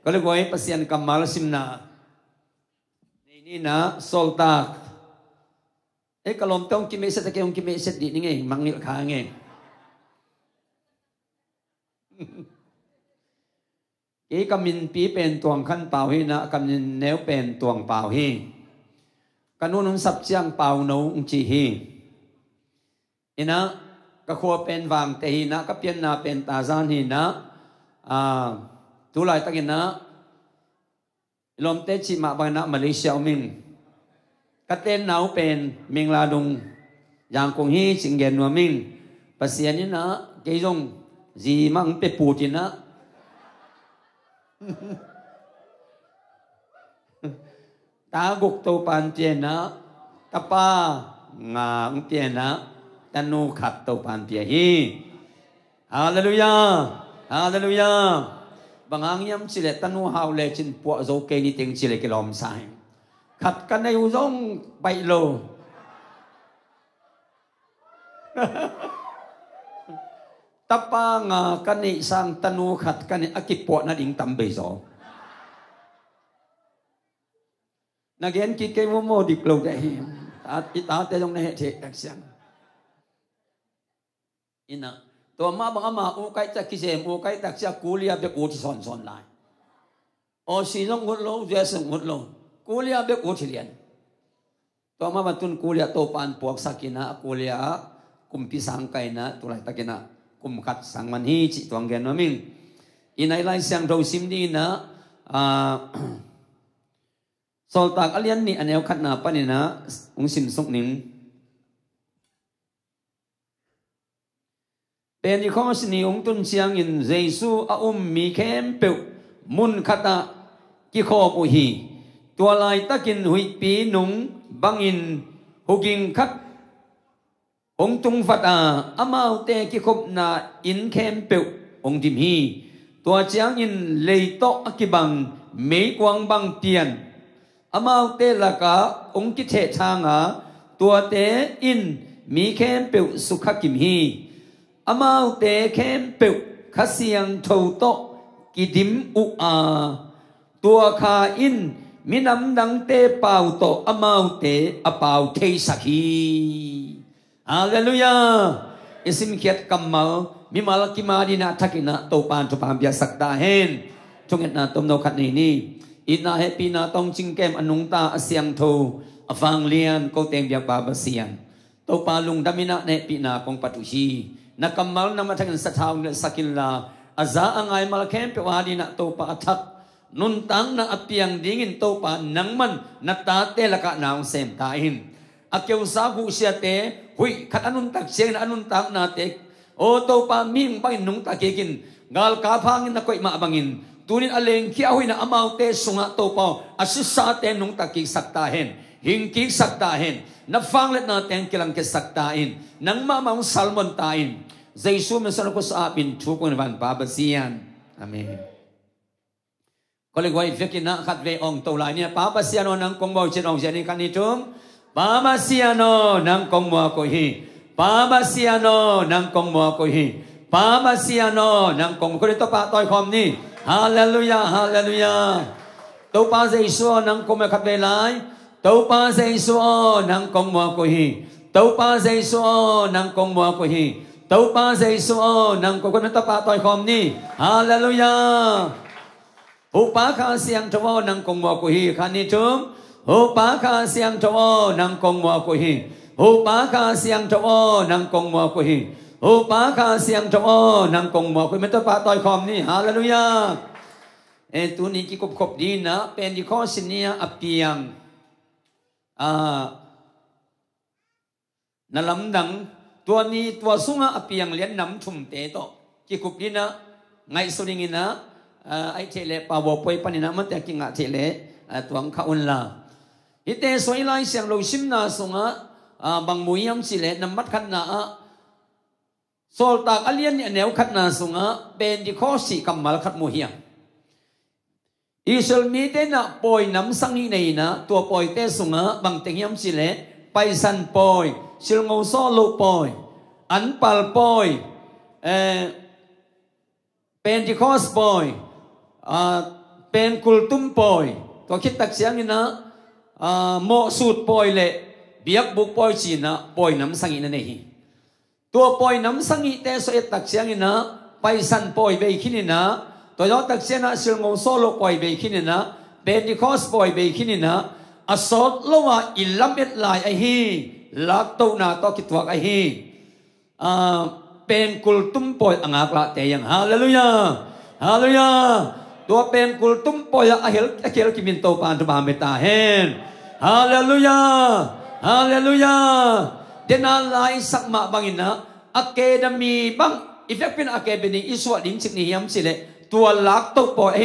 Kalau gue pasien kamal simna ini na soltak kalau tong kimeset kayong kimeset di ningay mangil kange kamin pi pen tuang kan pau hi na kamin neo pen tuang pau hi kanunong sap chiang pau no ung chi hi ina ka kho pen wang te hi na ka pian na pen ta zan hi na tu lai takin na lom te chi ma bang na Malaysia ming katen nau pen ming la dung yang kong hi ching gen no ming pasien ni na ke jong ji mang pe pu tin na ta gục tu pan tiền na ta pa nga ng tiền na tanu khat tu pan tiền hi hallelujah hallelujah bangang yam chile tanu hau le chin po zo ke ni ting chile ke lom sai khat kan ai uzong bai lo tapa nga kan ni sang tanu khat kan ni akipo na ding tam be zo nagen ki ke mo dik lo de hi ta te jong ne the tak siang ina to ma bang ma u kai ta ki sem u kai tak sia kulia be u ti son son lai o si long ngut lo je sung ngut lo kulia be u ti lian to ma batun kulia to pan puak sakina kulia kumpi sang kai na tu lai takina kum khat sang man hi chi tong gen no ming inai lai siang ro sim ni na sol tak alian ni aneu khat na panina ung sim suk ning Pentecost ni ung tun siang in Jesu a mi kem pe mun khata ki kho pu hi tua lai takin hui pi nung bangin huging khat ong tung fata amau te ki khop na in kem pe ong dim hi tua chiang in lei to akibang mei kwang bang tian amau te laka ong ki the changa tua te in mi kem pe sukha kim hi amau te kem pe khasiang thâu to kidim u a tua kha in minam dang te pau to amau te apau te sakhi hallelujah isim kiat kamal mi malaki madina thakina to pan to pam bia sakda hen chunget na tom no khat ni ina happy na tong ching kem anung ta asyang tho avang lian ko teng bia ba sian to palung damina ne pi na kong patuhi nakamal na matang sa tao na sakila aza angay malakem pe wadi na to pa atak nuntang na apiang dingin to pa nangman natate laka naong sem kain akyaw sabu siya te huy kat anun tak siya na anun tak nate o to pa ming bangin nung takikin ngal kapangin na ko'y maabangin tunin aleng kiya huy na amaw te sunga to pa asisate nung takik saktahin hingkik saktahin na fanglet natin kilang kisaktain nang mamang salmon tain Jesu mesan ko sa apin tukon van babasian amen koligway fikina khatve ong tolai ni babasiano nang kongbo chinong jani kanitum babasiano nang kongmo ko hi babasiano nang kongmo ko hi babasiano nang kong ko to pa toy khom ni hallelujah hallelujah to pa Jesu nang kong khatve lai tâu pa Giêsu nang công mua ko hi tâu pa Giêsu nang công mua ko hi tâu pa Giêsu nang ko ko ta pa toy khom ni hallelujah upa kha siang thawo nang công mua ko hi khani tum upa kha siang thawo nang công mua ko hi upa kha siang thawo nang công mua ko hi upa kha siang thawo nang công mua ko me ta pa toy khom ni hallelujah tu ni ki kop kop di na Pentecost ni apiang nalamdang tua ni tua sunga apiang lian nam thum te to ki kup dina ngai suringina ai thele pa bo poi panina man te ki nga thele tuang khaun la ite soilai siang lo simna sunga bang muyam sile namat khat na sol tak alian ni neu khat na sunga Pentecost si kamal khat mu hiang Isol mi te na poi nam sangi nei na tua poi te sunga bang tengyam sile paisan poi silngau so lo poi anpal poi Pentecost poi เป็นกุลตุ้มปอยตัวคิดตักเสียงนี่นะโมสูดปอยเละเบียกบุกปอยจีนะปอยน้ำสังอินั่นเองตัวปอยน้ำสังอิแต่สวยตักเสียงนี่นะไปสันปอยไปขี้นี่นะตัวยอดตักเสียงนะเสียงงโซโลปอยไปขี้นี่นะเป็นดิคอสปอยไปขี้นี่นะอสอดละว่าอิลลัมเอ็ดลายไอฮีลักตัวนาตัวคิดตัวไอฮีเป็นกุลตุ้มปอยอ่างกละแต่ยังฮาเลลูยาฮาเลลูยาตัวเป็นกุลตุ้มปอยอาเฮลกิมินโตปานตุบามเมตาเฮนฮาเลลูยาฮาเลลูยาเดนาลายสักมาบางอินะอะเคดมีบางอีเฟกเป็นอะเคเดมีอิสวะดิงสิกนิยามสิเลตัวลักตัวปอย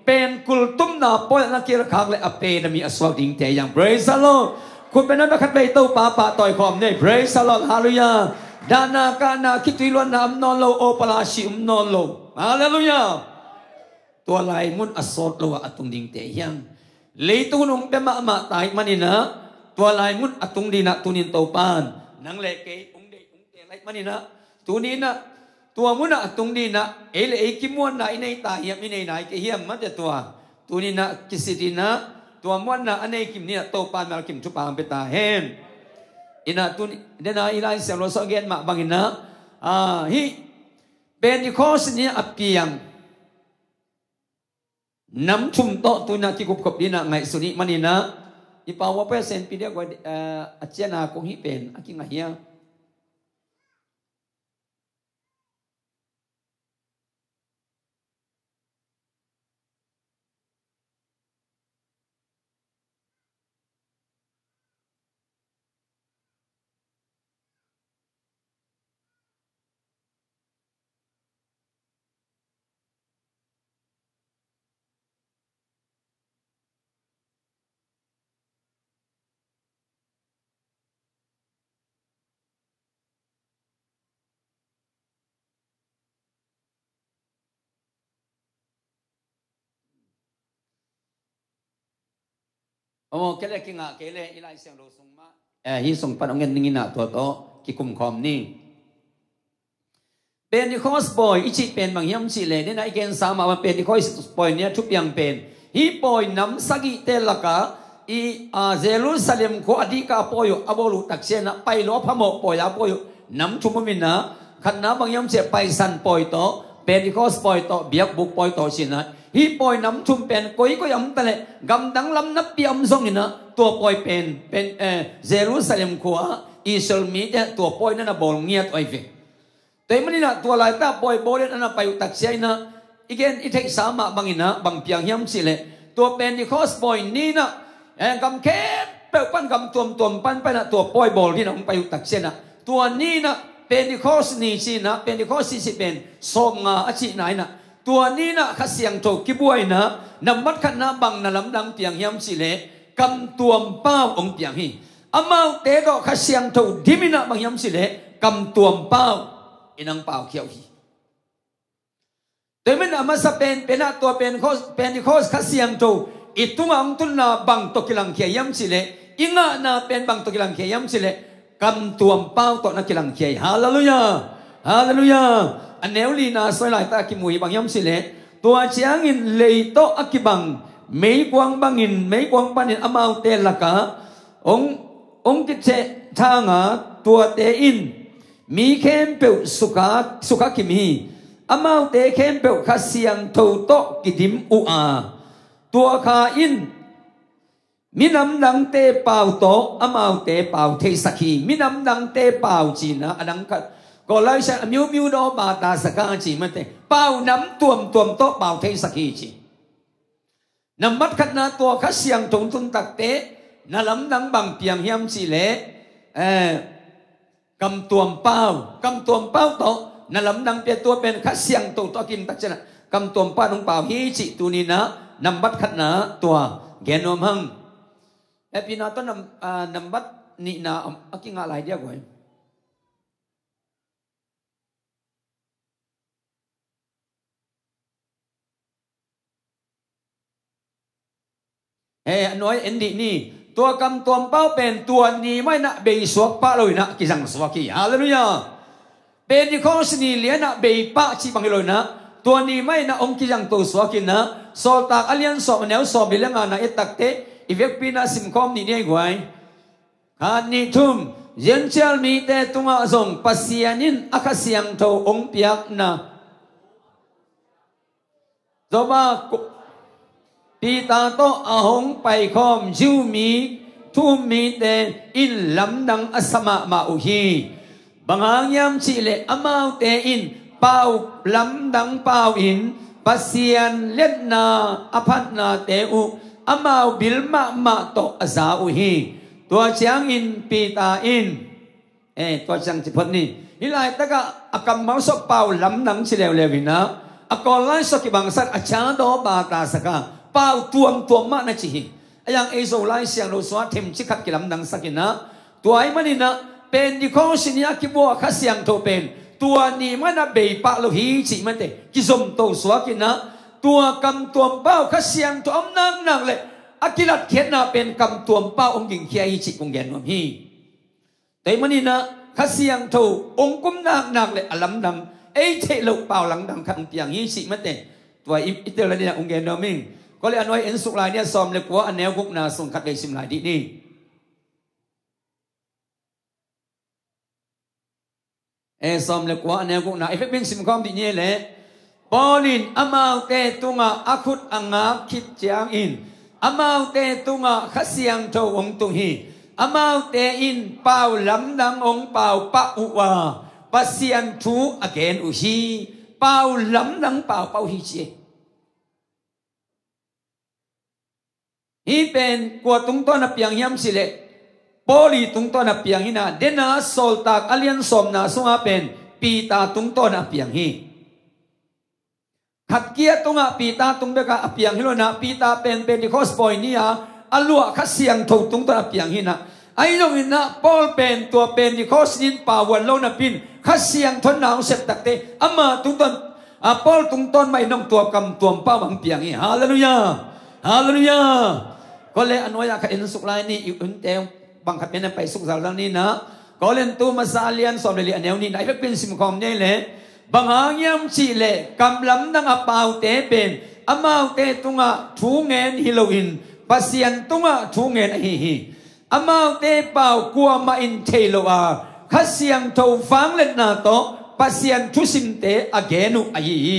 เป็นกุลตุ้มนาปอยนักเกี่ยวกับเลยอะเคดมีอิสวะดิงแต่ยัง praise the Lord คุณเป็นนักขัดไปตัวป่าต่อยคอมเนี่ย praise the Lord ฮาเลลูยาดานาคานาคิดวิลวนามนอนโลโอปลาชิมนอนโลฮาเลลูยาตัวลายมุนอสอดโลอัตุงดิงเตยังเลยตุนงเปมาตายมันนี่นะตัวลายมุนอตุงดินะตุนินโตปานนังเลเกองเดไลมันนี่นะตัวนี้นะตัวมุนอตุงดินะเอเลกิมวนนะอินในตายยังอินในไหนเกเฮียมมันจะตัวนี้นะกิสิตินะตัวมวนนะอันในกิมเนี่ยโตปานมากิมชุปางเปตาเฮนอินาตุนเดนาอิไลเซลโลโซเกนมาบังอินะฮิเป็นดิคอสเนี่ยอับเกียงน้ำชุ่มโตตุนาที่กุบกบดีนะไงสุนิมันนี่นะอีป่าวว่าเปอร์เซ็นต์ปีเดียวกับอาเจียนาคงฮิเป็นอากิงไงเฮียโอ้เกเลกิงะเกเลอีไลเซียงโรซุงมาฮิส่งปันองเงินนิงนะตัวโตกิคุมคอมนี่เป็นดิคอสปอยอิจิเป็นบางยามสิเลเนี่ยนะอีเกนสามมาเป็นดิคอสปอยเนี่ยทุกอย่างเป็นฮิปอยน้ำสกิเตลกะอีเยรูซาเล็มโคอดีกาปอยอบอลุตักเชนะไปล้อพระโมปอยอาปอยน้ำชุมมินะขันน้ำบางยามเสียไปสันปอยโตเป็นดิคอสปอยโตเบียกบุกปอยโตสินะฮิปอยน้ำชุมเป็นก้อยก็ยำตะเลกำดังลำนับเปียมทรงนี่นะตัวปอยเป็นเยรูซาเล็มโคอิสราเอลมีเนี่ยตัวปอยนั่นนะบอลเงียบไอ้เฟแต่มันนี่นะตัวลายตาปอยบอลนั่นนะไปตักเสียนะอีกอย่างอีกที่สามบางอินะบางเพียงยำสิเลยตัวเป็นดิคอสปอยนี่นะกำเข้มเปิดปั้นกำตัวปั้นไปนะตัวปอยบอลที่นะไปตักเสียนะตัวนี้นะเป็นดิคอสนี่สินะเป็นดิคอสสิเป็นสมงาอาชีไหนนะตัวนี้นะข้าเสียงโถกิบวยนะนำมัดขันน้ำบังนะลำดังเปียงยำสิเลกำตัวเป้าองเปียงฮีอามาเตะก็ข้าเสียงโถดิมินะบังยำสิเลกำตัวเป้าอินังเป้าเขียวฮีแต่เมื่อมาสเปนเป็นตัวเป็นดิคอสข้าเสียงโถอิตุมังตุนนาบังตกิลังเขียยำสิเลอิงะนาเป็นบังตกิลังเขียยำสิเลกำตัวเป้าตนักกิลังเขียฮาเลลูยาฮาเลลูยาอันเนวลีนาสวยหลายตากิมุยบางยำสิเลตัวเชียงอินเลยโตอักิบังไม่กวางบางอินไม่กวางปันินอามาเตลกะองกิเจทางาตัวเตอินมีเข้มเปลสุขกิมีอามาเตเข้มเปลข้าเสียงโตโตกิดิมอุอาตัวข้าอินมินำดังเตเป่าโตอามาเตเป่าเทสกีมินำดังเตเป่าจีนะอดังกัก็เลยใช้มิวโดบาตาสกังจีมันเตะเป่าน้ำตัวมโตเป่าเทสกีจีน้ำมัดขัดนาตัวข้าเสียงตรงตุนตักเตะนาลำดังบังเปียงเฮียมจีเละกำตัวเป่าโตนาลำดังเปียตัวเป็นข้าเสียงตัวกินตักชนะกำตัวเป่าน้องเป่าฮีจิตูนีนะน้ำมัดขัดนาตัวแกนอมหังพี่นาต้นน้ำมัดนี่นาอักิงอะไรเดียวกันน้อยเอ็นดีนี่ตัวกำตัวเป้าเป็นตัวนี้ไม่นะเบย์สวกป้าเลยนะกิจังสวากีฮาเลลูยาเป็นที่ข้อสนีเลียนะเบย์ป้าชีบังเลยนะ ตัวนี้ไม่นะองค์กิยังตัวสวกินนะโซตากอเลียนสอบแนวสอบบิลงานะเอตักเตอีเวกปีนาสิมคอมนี่เนี่ยกวยขาดนี่ทุ่มเย็นเชลมีแต่ตุงอาส่งปัสยานินอาคาเสียงโตองเปียกนะตัวบ้าปีตาโตอาหงไปคอมจิวมีทุ่มมีแต่อินลำดังอัสมามาอุฮีบางยามชิเลอมาเตอินเป่าลำดังเป่าอินปัสยานเล่นนาอภัตนาเตอุอามาบิลมาโตอาซาอุฮีตัวเชียงอินปีตาอินตัวเชียงจิพนี่ฮิไลตะกะอากำมังสเป่าลำดังชิเลวเลวินะอากอลไลสกิบังสักอาชาโดบาตาสกะเป่าตัวมานะจิฮิอย่างเอโซไลเสียงโลสวะเทมชิคัดกิลำดังสักินะตัวไอ้มันนี่นะเป็นดิคอนสินียกิบัวข้าเสียงโตเป็นตัวนี้มันนะเบยปะโลหิจิมันเตกิสมโตสวะกินะตัวกำตัวเป้าข้าเสียงตัวอำนังเลยอากิลัดเขียนนะเป็นกำตัวเป้าองค์หญิงเคียอิจิองค์แกนวมฮีแต่มันนี่นะข้าเสียงโตองค์กุมนักเลยอลัมดังเอเทโลเป้าหลังดังขังเปียงฮิจิมันเตตัวอิตเตอร์เลยนะองค์แกนวมิงก็เลยอันไว้เอ็นสุกลายเนี่ยซ้อมเลยกว่าอันแนวกุกนาส่งขัดเลยสิมลายดีนี่ซ้อมเลยกว่าอันแนวกุกนาเป็นสิมคอมดีเนี่ยแหละปอลินอามาเตตุงะอาคุดอังาคิดจางอินอามาเตตุงะขัดเสียงโตองตุฮีอามาเตอินเป่าลำดังองเป่าปะอุวาปัสยันทูอเกนอุฮีเป่าลำดังเป่าฮิจีฮีเป็นกวดตุงต้นเปียงยำสิเลโปลีตุงต้นเปียงฮินาเดนาโซลตากอเลียนสมนาสุงาเป็นปีตาตุงต้นเปียงฮีขัดเกียตุงปีตาตุงเบกะเปียงฮิโลนะปีตาเป็นดิคอสปอยนี่อะอลัวขัดเสียงถูกตุงต้นเปียงฮินะไอ้ลงอินะปอลเป็นตัวเป็นดิคอสนินป่าวันโลนะปินขัดเสียงทนหนาวเสพตักเตอามาตุงต้นปอลตุงต้นไม่น้องตัวกำตัวเป้าบังเปียงฮีฮาเลลูยาฮาเลลูยาก็เลยอันว่าอยากเห็นสุขลายนี่อุ่นแต่บังคับเป็นไปสุขสาวนี้นะก็เล่นตัวมาซาเลียนสอบเรียนแนวนี้ไหนเป็นสิมคอมนี่แหละบางอย่างยำชีเล่กำลังนั่งเป่าเตเป็นอามาเตตุงะทูเงินฮิโลอินปัสยันตุงะทูเงินฮิอามาเตเป่ากลัวมาอินเทโลอาขัดเสียงทูฟังเล่นนาโตปัสยันทุสิมเตอเกนุอายี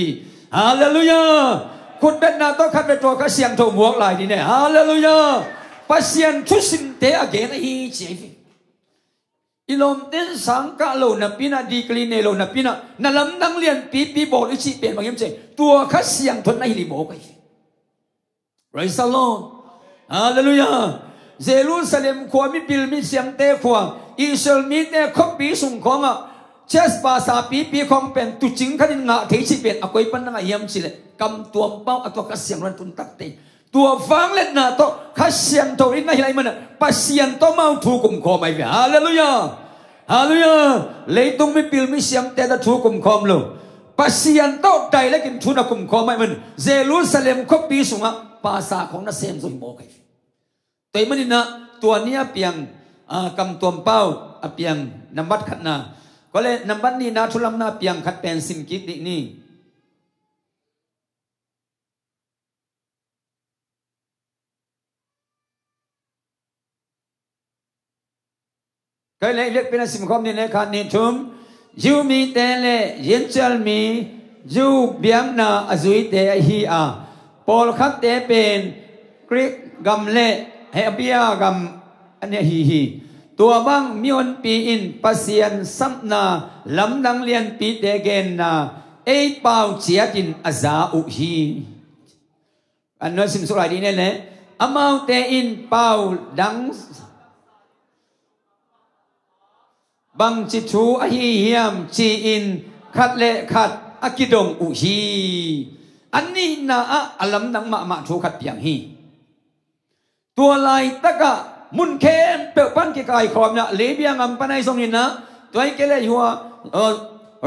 ฮาเลลูยาคุณเป็นนาโตขัดเป็นตัวขัดเสียงทูหมวกลายดีเนี่ยฮาเลลูยาปัสยันทุสิมเตอเกนุอายีเจฟิอิลมเต้นสังกะโลนับปีน่ะดีกรีเนโลนับปีน่ะนั่นลำดังเลียนปีโบลิชิเป็นบางอย่างเช่นตัวขัดเสียงทนในลิโบกันไรซัลโลฮาเลลูยาเยรูซาเล็มขวามีบิลมีเสียงเตะขวาอิสราเอลมีเตะคบปีสุงของอ่ะเชสปาซาปีของเป็นตุจิงขันงะเทชิเป็นอากอยปันนังยามชิเลกำตัวเป้าตัวขัดเสียงรันตุนตักเตตัวฟังเล่นนะตัวขัดเสียงตัวนี้ไม่ไรมันปัสยันตัวเมาถูกกุมคอไม่เป็นฮาเลลูยาฮาเลลูยาเลยตรงไม่ปิลไม่เสียงแต่ถูกกุมคอมลูปัสยันตัวใดแล้วกินทุนกุมคอไม่มันเยรูซาเล็มคบปีสุงะภาษาของนักเซมสุยโมกันแต่มันนี่นะตัวนี้เพียงกำตัวเป้าเพียงนำบัตรขัดนาก็เลยนำบัตรนี้นะทุลัมนาเพียงขัดเป็นสิมกิดนี่ก็เลยเรียกเป็นสิมคอมนี่เลยขัดนี่ทุ่มยูมีเตเลยินเจลมียูเบียมนาอจุยเตฮีอาปอลขัดเตเป็นกริกกัมเลเฮเบียกัมอันนี้ฮีตัวบังมีวันปีอินปัสยันสัมนาลำดังเลียนปีเตเกนนาเอเปาเจียตินอาซาอุฮีอันนั้นสิมสุราดีเนี่ยแหละอามาเตอินเปาดังบังจิตูอหิยามจีอินขัดเลขัดอากิดงอุฮีอันนี้นะอัลลัมดังมาทูขัดเปียงฮีตัวลายตะกะมุนเข้มเปิดปันกิกายคอมเนี่ยเลเบียงอัมปนัยทรงนี้นะตัวไอ้เกล้หัว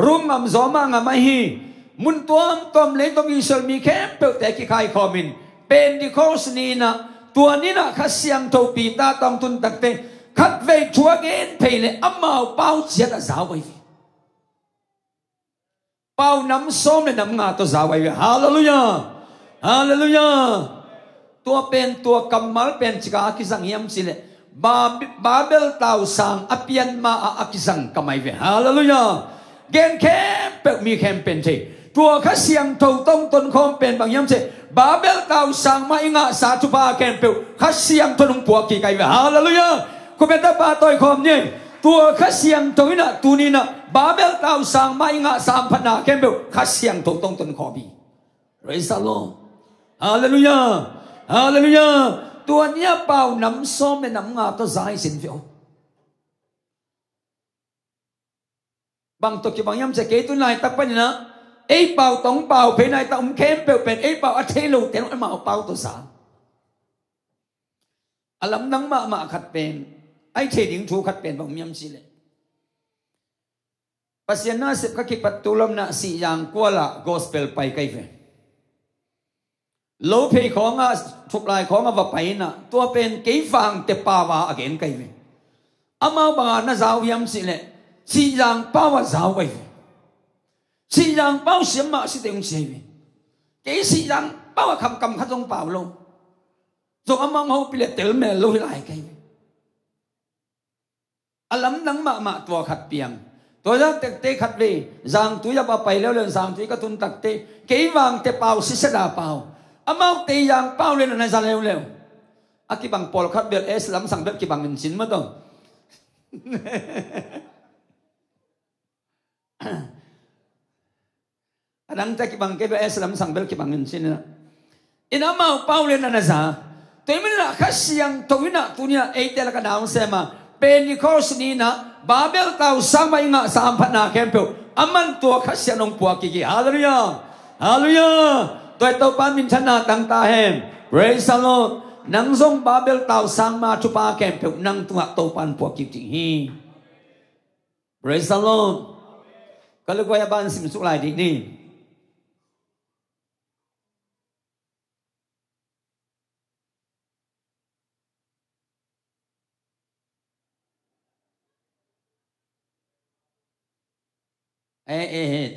รุ่งอัมซอมังอัมไม่ฮีมุนตัวมเลตมีเซลมีเข้มเปิดแต่กิกายคอมินเป็นดิโคสนีนะตัวนี้นะขัดเสียงโตปีตาต้องตุนตักเตขัดเวทัวเกนเพลเลยอัมมาเป้าเสียดสาวไป bao nắm xóm để nắm ngà tôi giáo vậy hallelujah hallelujah tua pen tua kamal pen chika kisang hiam sile Babel tàu sang apian ma akisang kamay về hallelujah gen kem pe mi kem pen che tua khá siang thâu tông tôn khom pen bằng hiam che Babel tàu sang ma inga sa chu pa kem pe khá siang thôn bùa kỳ cái về hallelujah ko pen ta ba tôi khom nhé tua khá siang thâu ina tu ni na Babel tàu sang ma inga sa phan na kem pe khá siang thâu tông tôn khom bi praise the Lord hallelujah hallelujah tua nia bao nắm xóm để nắm ngà tôi giải xin phiếu bằng tục chỉ bằng nhâm sẽ kế tôi này tập bên nữa ấy bao tổng bao phía này ta kém bèo bèn ấy bao ở thế lù tiền mà bao tôi sáng lắm nắng mà khát bèn ấy thế điểm thu khát bèn bằng nhâm xí lệ pasien na sip kakik patulam na si yang kuala gospel pai kai ve lô phê khó ngà thuộc lại khó ngà và phải nè tua bên cái vàng tệp pa và again cái về amao bằng na giáo hiểm sĩ lệ sĩ giang bao và giáo vậy sĩ giang bao xiêm mà sĩ tiếng sĩ về cái sĩ giang bao và cầm khát trong bao luôn rồi amao hậu bị lệ tiểu mẹ lôi lại cái về lắm nắng mà tua khát piang tôi ra tê khát về giang túi ra bao bay leo lên giang túi cái tuần tắc tê cái vàng tệp bao sĩ sẽ đà bao amau te yang pau lên na zaleu leu aki bang pol khat bel es lam sang bel ki bang min sin ma to adang ta ki bang ke bel es lam sang bel ki bang min sin na in amau pau lên na za te min na khasiang toina tunia e te la ka daung se ma Pentecost ni na Babel tau sang mai nga sam phat na kem pe aman to khasiang nong puak ki hallelujah hallelujah tôi tàu pan min chana tăng ta hem praise the Lord nang zong Babel tàu sang ma chupa kem pe nang tua tàu pan po ki ti hi praise the Lord kalau kau yang ban sim suk lai di ni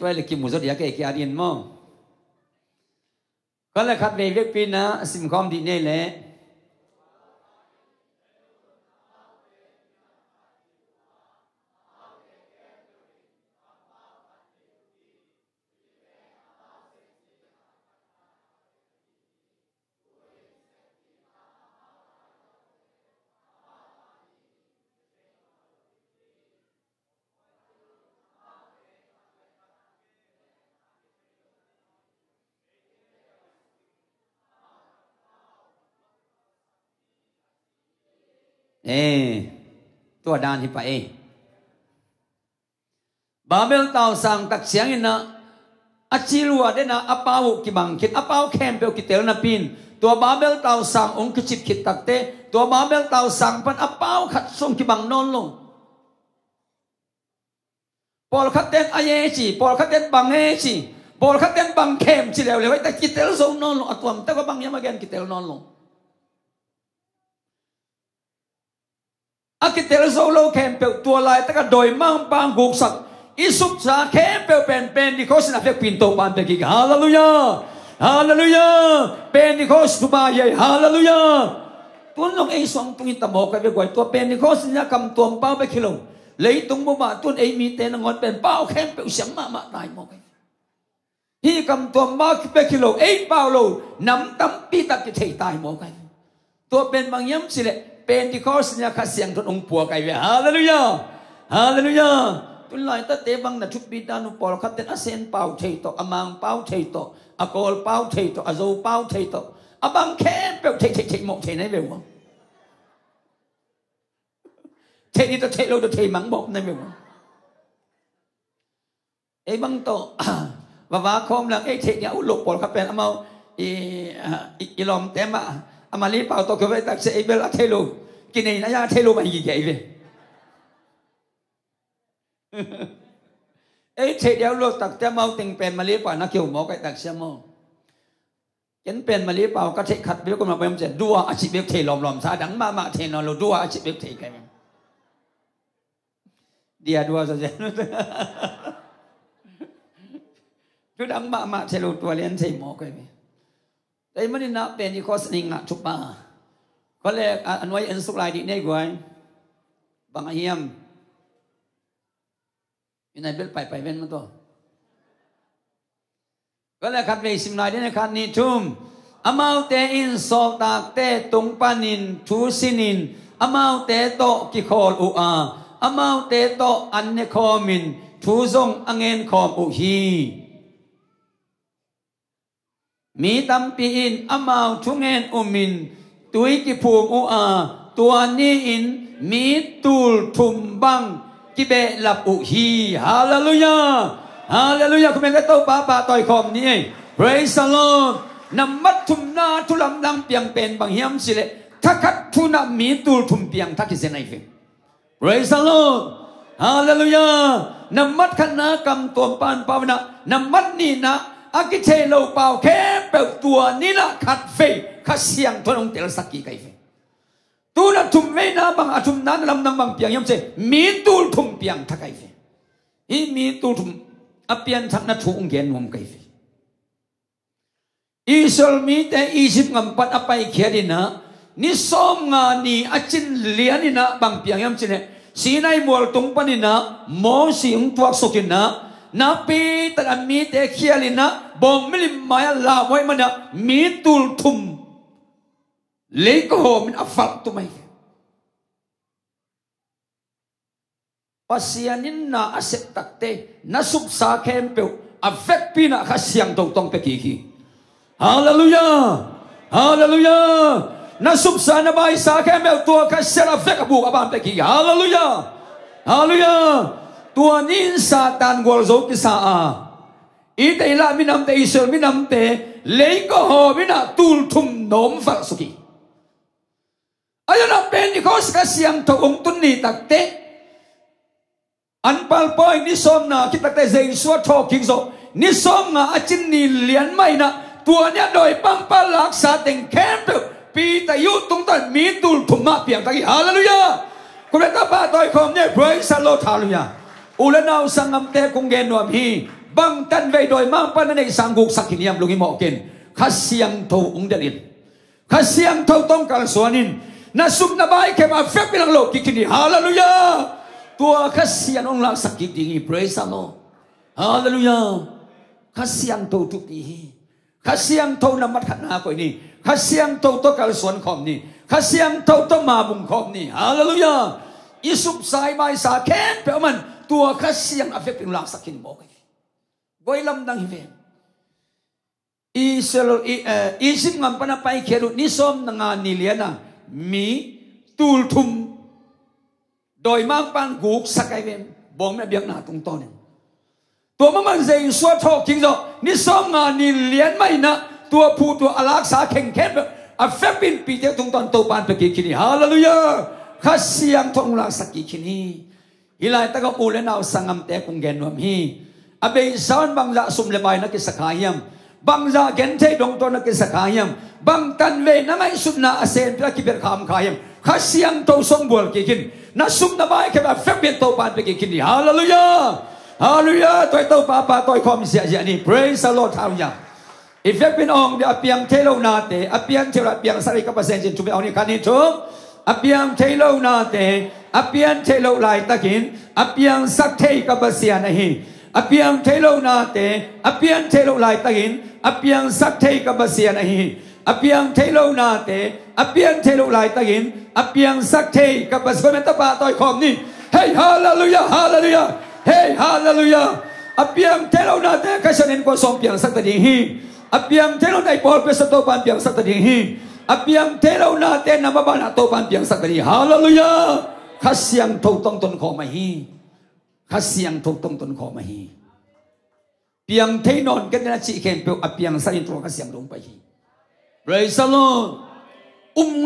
tôi là kim một số dia cái adian mo có lẽ khát về việc pin á sim com đi này lẽตัวดานที่ไปBabel tàu sang tak siang ina achilua de na apau ki bang kit apau kem pe ki tel na pin tua Babel tàu sang ong ki chip kit tak te tua Babel tàu sang pan apau khat song ki bang non lo pol khat ten aye chi pol khat ten bang he chi pol khat ten bang kem chi lew lew ta ki tel song non lo atwam ta ko bang yama gen ki tel non lo akitel solo kem pe tua lai ta ka doi mang bang guk sak isuk sa kem pe pen di kos na fe pinto pan pe ki hallelujah hallelujah pen di kos tu ba ye hallelujah tuan long ei song tung ta mo ka be goi tua pen di kos nya kam tuam pao be khilong lấy tung bo ma tuan ei mi te na ngon pen pao kem pe siam ma dai mo ka hi kam tuam ma be khilong ei pao lo nam tam pi ta ki thei tai mo ka tua pen bang yam sile Pentecost nya khasiang thon ong pua kai ve hallelujah hallelujah tun lai ta te bang na thup bi ta nu pol khat ten asen pau thei to amang pau thei to akol pau thei to azo pau thei to abang khem pe thei mo thei nai ve mo thei ni to thei lo to thei mang bok nai ve mo e bang to và khom lang e thei nya u lok pol khat pen amau i lom te ma amali pau to ke tak se ibel athelo kini na ya athelo mai gi ge ve e the deu lo tak te mau ting pen mali pa na keu mo kai tak se mo ken pen mali pau ka the khat be ko ma pem se dua a chi be the lom sa dang ma the no lo dua a chi be the kai dia dua saja tu dang ma celu tua lian cai mo kai me dai mani na pen ni kos ni nga chupa ko le anwai en suk lai di nei goi bang hiam inai bel pai ven ma toก็เลยขัดเวสิมนายเนี่ยขัดนิทุมอามาเตอินสอกตากเตตงปานินทูสินินอามาเตโตกิคอลอุอามาเตโตอันเนคอมินทูซงอังเงินคอมอุฮีมีตัมปีอินอามาทุงเงินอุมินตุยกิภูมอุอาตัวนี้อินมีตูลทุมบังกิเบลับอุฮีฮาเลลูยาฮาเลลูยาคุณแม่ก็ต้องป้าต่อยคอมนี่ praise the Lord นำมัดทุมนาทุลำดังเปียงเป็นบางเฮียมสิเลถ้าคัดทุนามีตูลทุมเปียงทักกิเซนไอเฟ praise the Lord ฮาเลลูยานำมัดคณะกรรมตัวปานปาวนะนำมัดนี่นะอากิเชโลเปล่าแค่เปล่าตัวนี่นะขัดเฟขัดเสียงทนองเตลสักกี่ไกเฟตูนัทุมเวนะบางอาทุมนั้นลำดังบางเปียงยมเซมีตูลทุมเปียงทักไกเฟอีมีตูลทุมอเปียนทักนัทุงเกนวมไกเฟอิสราเอลมีแต่อียิปต์งำปัดอภัยเขียดินะนิสอมงานีอาจินเลียนินะบางเปียงยมเซเนี่ยสีในมัวตรงปนินะมอสิงตัวสุกินะนับปีแต่มีแต่เขียดินะบองมิลิมายลาไว้มันนะมีตูลทุมเล็กโหมันอัฟฟัลตุไม่Pasianin na asep takte nasub sa kempeu afek pina kasyang tong pekiki. Hallelujah, hallelujah. Nasub sa na bay sa kempeu tua kasyang afek abu aban pekiki. Hallelujah, hallelujah. Tua nin satan golzo kisa ite ila minam te isel minam te leiko ho mina tul tum nom falsuki. Ayo na Pentecost kasyang tong tunni takteอันปาลปอยนิสมนะคิดตั้งแต่เจสัวทอคิงโซนิสมนะอาจินนีเลียนไม่นะตัวเนี้ยโดยปังปาลักษาเต็งแคมป์ปีแต่ยุตรงตันมีตูลถุมมาเปียงตะกี้ฮาเลลูยาคุณแม่ตาป้าต่อยคอมเนี่ย praise the Lord ฮาเลลูยาอุลนาวสังกัมเตคงเกนวมฮีบังตันเวโดยมังปานันเอกสังกุกสักขินยามลุงอิโมเกนขัดเสียงทูองเดลินขัดเสียงทูต้องการสวนินนัสุบนาบายเคมาเฟกเป็นโลกกิคินีฮาเลลูยาตัวขัดเสียงองลักสักกิจดี praise the Lord ฮาเลลูยาขัดเสียงทูทุกทีขัดเสียงทูนำมัดขันหาคนนี้ขัดเสียงทูต้องการสวนคอมนี้ขัดเสียงทูต้องมาบุงคอมนี้ฮาเลลูยาอิสุบสายไม้สาแค้นเปล่ามันตัวขัดเสียงอเฟกเป็นลักสักกิจบอกไงบ่อยลำดังฮิเวอิสราเอลอิสิบงานปนไปเขรุนิสมนงานนิเลียนะมีตูลทุมโดยมากปันกูกสักไอเวมบอกแม่เบียงหน้าตรงต้นตัวมันเจงสวดทอกิงโซนิสมงานนิเลียนไม่นะตัวผู้ตัวอลักษาแข็งแข็งแบบอเฟกเป็นปีเดียวตรงตอนโตปานไปกี่คินีฮาเลลูยาข้าเสียงทองลักสักกี่คินีฮิไลตะกับอูเลนเอาสังกัมเตะคงเกนวมฮีอเบย์สาวบังจะสุมเลบายนักสักขายมบังจะเกนเทดงตัวนักสักขายมบังตันเวนังไอสุดนาเซนพระกิเบร์ขามขายมข้าเสียงโตทรงบัวกี่คินนัสุมนาบายแค่แบบเฟกเป็นโตปานไปกี่คินีฮาเลลูยาฮาเลลูยาตัวโตป้าตัวคอมเสียนี่ praise the Lord ฮาเลลูยาอีเฟกเป็นองเดียเปียงเทโลนาเตอเปียงเทโลเปียงสาริกับเปอร์เซ็นต์จุดเอานี่คันนี้ทุกอเปียงเทโลนาเตอเปียงเทโลไลตะกินอเปียงสักเทกับเปอร์เซ็นต์นี่อเปียงเทโลนาเตอเปียงเทโลไลตะกินอเปียงสักเทกับเปอร์เซ็นต์นี่อเปียงเทโลนาเตอเปียงเทโลไลตะกินอเปียงสักเทกับเปอร์เซ็นต์ตะปาต่อยคอมนี่เฮ้ยฮาเลลูยาฮาเลลูยาเฮ้ยฮาเลลูยาอเปียงเทโลนาเตก็ฉันเห็นก็ส่งเปียงสักตะดีฮีอเปียงเทโลนาปอลเปสโตปันเปียงสักตะดีฮีอเปียงเทโลนาเตนำบ้านโตปันเปียงสักตะดีฮาเลลูยาข้าเสียงถูกต้องตนขอมาฮีข้าเสียงถูกต้องตนขอมาฮีเปียงเทนอนกันนะจีเข็นเปียงอเปียงสันตัวข้าเสียงลงไปฮีpraise the Lord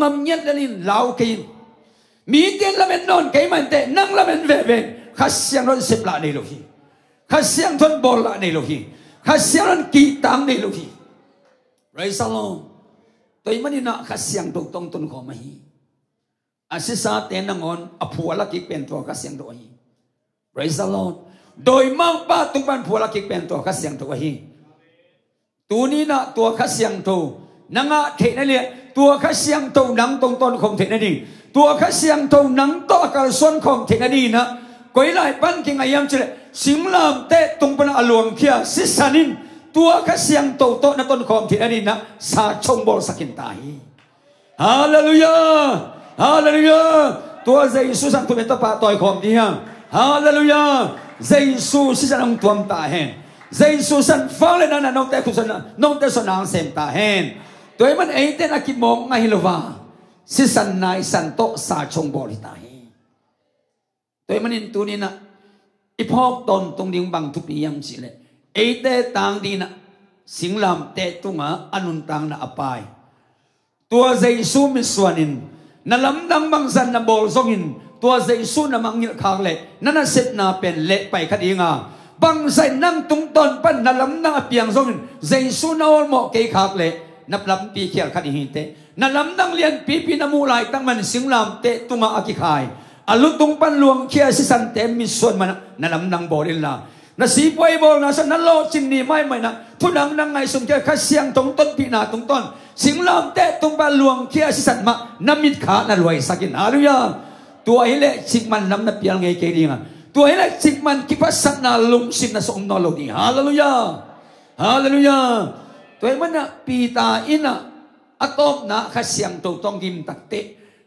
งำเงียดนี่ลาวกินมีเตียนละเม็นนอนไก่มันเตนั่งละเม็นเวข้าเสียงรถเสพละในโลกีข้าเสียงทนบอลละในโลกีข้าเสียงรถกีตังในโลกีpraise the Lord ตัวมันนี่นะข้าเสียงถูกต้องตนขอมาฮีอาศิษาเตนังอนอภัวละกิเป็นตัวข้าเสียงตัวฮีpraise the Lord โดยมากป้าตุงบันผัวละกิเป็นตัวข้าเสียงตัวฮี ตัวนี้นะตัวข้าเสียงโตนังเทนเลยตัวข้าเสียงโตนังตรงต้นของเทนดีตัวข้าเสียงโตนังต่อการส่วนของเทนดีนะก็อีหลายปันกิงอายังเจริญสิงลามเตะตรงปนอลวงเขียสิสันินตัวข้าเสียงโตโตนัต้นของเทนดีนะสาชงบอลสกินตายฮาเลลูยาฮาเลลูยาตัวเยซูสันตุเมตตาปะต่อยของดีฮะฮาเลลูยาเยซูสิสันองตัวมตาเห็นเยซูสันฟังเลยนะน้องแต่คุณสันน้องแต่สนางเสมตาเห็นตัวมันเอเตนักกิมองไงลวะสิสันนายสันโตสาชงบอลิตาเห็นตัวมันอินตัวนี้นะอีพอกตนตรงดิ้งบังทุกอย่างสิเลยเอเตต่างดีนะสิงลามเตตุงะอนุนตังนะอภัยตัวเยซูมิสวานินนั่นลำดังบางสันนับบอลซงินตัวเยซูนั่นมังยิลขางเล่นั่นเสร็จนาเป็นเละไปคดีงาบางสันนั่งตุงตอนปั้นนั่นลำดังเปียงซงินเยซูน่าอลโมเกยขางเล่นับลำปีเขียนคดีหินเตนั่นลำดังเลียนปีนามูไลตั้งมันสิงลามเตตุงะอากิขายอลุตุงปั้นลวงเขียสิสันเตมิสวนมันนั่นลำดังบอลินลานาสีป่วยบอลนะสันนั่นโลจินนี่ไม่นะทุนังนั่งไงสมเจ้าข้าเสียงตรงต้นปีนาตรงต้นสิงลามเตะตรงบาลวงเคียสิสัตมาน้ำมิดขานั่นรวยสักินฮาลุยาตัวเฮเลจิกมันน้ำนับเปียงไงเกลียงตัวเฮเลจิกมันคิดว่าสัตนาลุงสินนาสมนอลดีฮาลุยาฮาลุยาตัวมันนะปีตาอินะอัตบนะข้าเสียงตัวต้องกิมตักเตะ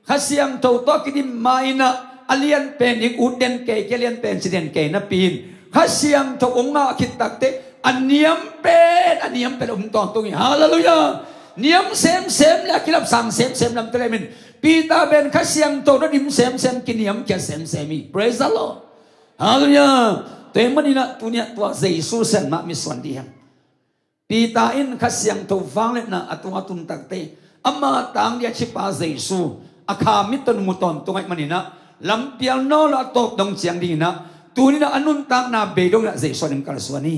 ข้าเสียงตัวต้องกิมมาอินะอเลียนเป็นอีกอุดเดนเกยเลียนเป็นสิเดนเกยนับปีนข้าเสียงตัวองค์อาคิดตักเตะอันเนียมเป็นตอนตรงนี้ฮาลุยาเนียมเซมแล้วกินรับสั่งเซมนำเตลมินปีตาเป็นข้าเสียงโตนดิมเซมกินเนียมแค่เซมี praise the Lord ฮาเลลูยาตัวมันนี่นะตัวเนี้ยตัวเยซูเซนมามีส่วนดีฮะปีตาอินข้าเสียงโตฟังเลยนะอัตุนตักเตอามาตังเดียชิปาเยซูอาคามิตนมุตอนตัวมันนี่นะลำเปียโนละตบดงเสียงดีนะตัวนี้นะอนุนตังนาเบดงนะเยซูนิมกัลสวานี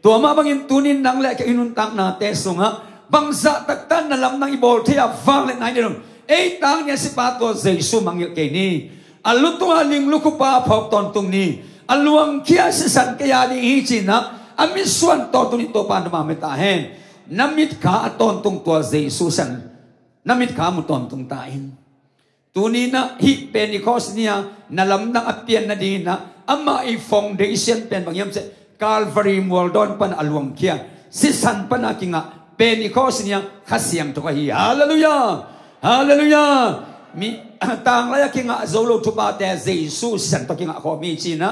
ตัวมาบางอินตัวนี้นังแหละแค่อนุนตังนาเตสุงฮะบางสัตตักตันนั่นลำนังอีบอลที่อาฟังเลยนายเดิมตังเนี่ยสิปาตัวเยซูมังยกเกนี่อัลลุตัวลิงลุกปาพอกตอนตรงนี้อัลลวงเขียสิสันเกียดีฮิจินะอามิส่วนตอนตรงนี้ตัวปานมาเมตาเฮนน้ำมิดขาตอนตรงตัวเยซูสันน้ำมิดขามุตอนตรงตาเฮนตัวนี้นะฮิเป็นอีคอสเนียนั่นลำนังอเปียนนาดีนะอามาอีฟองเดชันเป็นบางอย่างเช่นคาลวารีมัวดอนปันอัลลวงเขียสิสันปันอากิงะเป็นอีกข้อสิ่งข้าเสียงทุกที่ฮาเลลูยาฮาเลลูยามีต่างอะไรกิงะโซโลทุบาแต่เยซูสันตกิงะขอมีจีนะ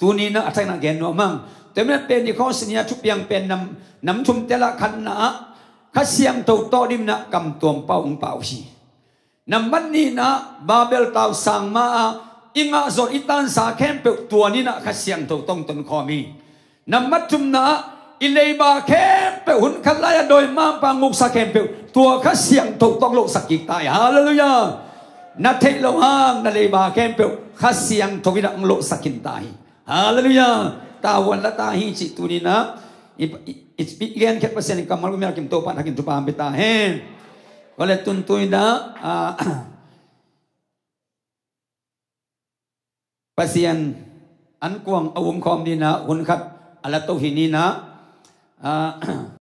ตัวนี้นะอะไรนะเกณฑ์ว่ามั่งแต่เมื่อเป็นอีกข้อสิ่งทุกอย่างเป็นน้ำชุ่มแต่ละขันนะข้าเสียงตัวโตดิมนะกำตัวเป่าเป่าชีน้ำมันนี่นะบาเบลตาวสังมาอิงะโซอิตันสาเข้มเปิดตัวนี้นะข้าเสียงตัวต้องต้นขอมีน้ำมันชุ่มนะอิเลบาเข้มเปหุ่นขันไล่โดยมาปังมุกสักเข้มเปตัวข้าเสียงถูกต้องโลกสักกิตายฮาเลลูยานาเทโลหางนาเลบาเข้มเปข้าเสียงถูกวิดังโลกสักกินตายฮาเลลูยาตาวันละตาหิจิตุนีนะอิสปิเกนแค่เปอร์เซ็นต์กำมันก็มีอะไรกินตัวปันกินตัวปามไปตาเฮนก็เลยตุนตุยนะเปอร์เซ็นต์อันกวางอวมคอมดีนะหุ่นขัดอะไรตัวหินีนะ